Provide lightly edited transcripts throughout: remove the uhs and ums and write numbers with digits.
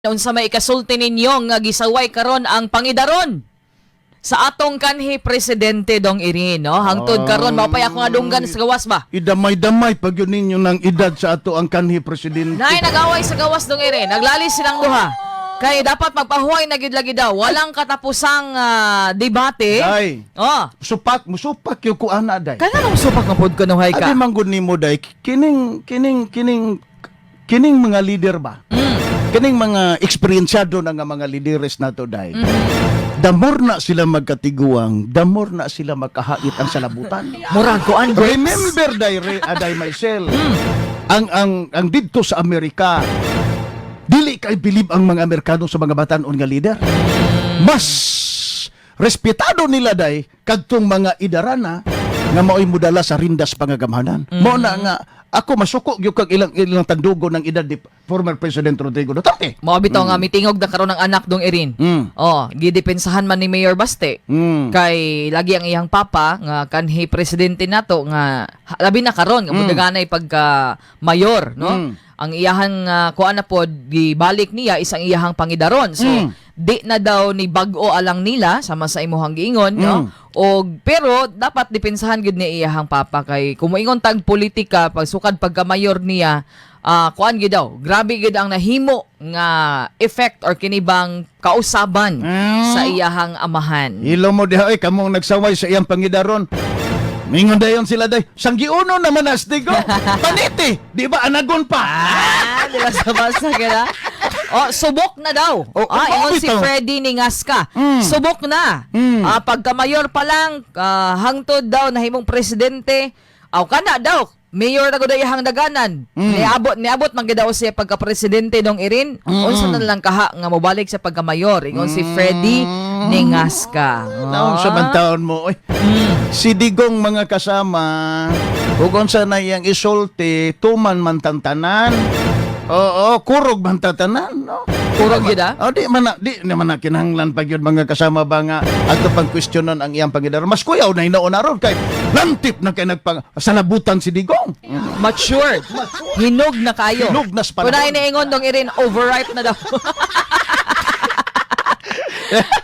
Unsa may ikasulti ninyo nga gisaway karon ang pangidaron sa atong kanhi presidente dong iri, no? Hangtod karon mapay ako nga dunggan sa gawas ba? Idamay-damay pag yun ninyo ng edad sa ato ang kanhi presidente. Nay nagaway sa gawas dong iri, naglalis silang duha. Kay dapat magpahuway na gid lagi daw, walang katapusang debate. Day, Oh. musupak yung kuana, day. Kana nang supak nga pod kuno hay Adi ka. manggod nimo, day, kining mga leader ba? Kining mga eksperyensyado na nga mga lideres nato, day. Damor na sila magkatiguang, damor na sila makahait ang salabutan. Murag kuan Remember, day, aday myself, ang didto sa Amerika, dili kay bilib ang mga Amerikano sa mga batan-on nga leader. Mas respetado nila, day, kadtong mga idarana nga mao'y mudala sa rindas pangagamhanan. Mao na nga ako masuko gyud kag ilang tandugo ng edad ni former President Rodrigo Duterte. Mo bitaw nga mitingog na karon ng anak dong irin. Oh, gidepensahan man ni Mayor Baste. Kay lagi ang iyang papa nga kanhi presidente nato nga labi na karon nga mudaganay pagka mayor, no? Ang iyahang kuan na pod gibalik niya isang iyahang pangidaron. So di na daw ni bag-o alang nila sama sa imuhang giingon, no? Pero dapat depensahan gud ni iyahang papa kay kumuingon tag politika pagsukad pagka mayor niya, kuan gid daw. Grabe gid ang nahimo nga effect or kinibang kausaban sa iyahang amahan. Ilo mo diha kamong nagsaway sa iyang pangidaron. Mingon dayon sila, day. Sanggiuno naman astig ko. Paniti, di ba anagon pa? Di ba sa basa ka Oh, subok na daw. Ingon si Freddy Ningasca. Subok na. Pagka mayor pa lang, hangtod daw nahimong presidente. Kana daw. Mayor na gud iyang daganan. Niabot man gid daw siya pagka presidente dong irin. Unsa na lang kaha nga mobalik sa pagka mayor. Ingon si Freddy Ningasca. Naon sa bantaon mo, oy. Si Digong mga kasama, ug unsa na iyang isulti, tuman man tantanan. Oo, kurog man tantanan, no? Kurog gid di naman na kinahanglan pag yun mga kasama ba nga ato pang questionan ang iyang pangidaron. Mas kuyaw na hinaon aron kay lantip na kay salabutan si Digong. Matured. Hinog na kayo. Hinog na sa panahon. Kunay na ingon dong irin, overripe na daw.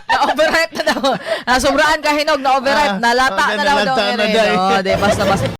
Na-overripe na daw. Sobraan ka hinog, na-overripe. Nalata na daw dong irin. Di basta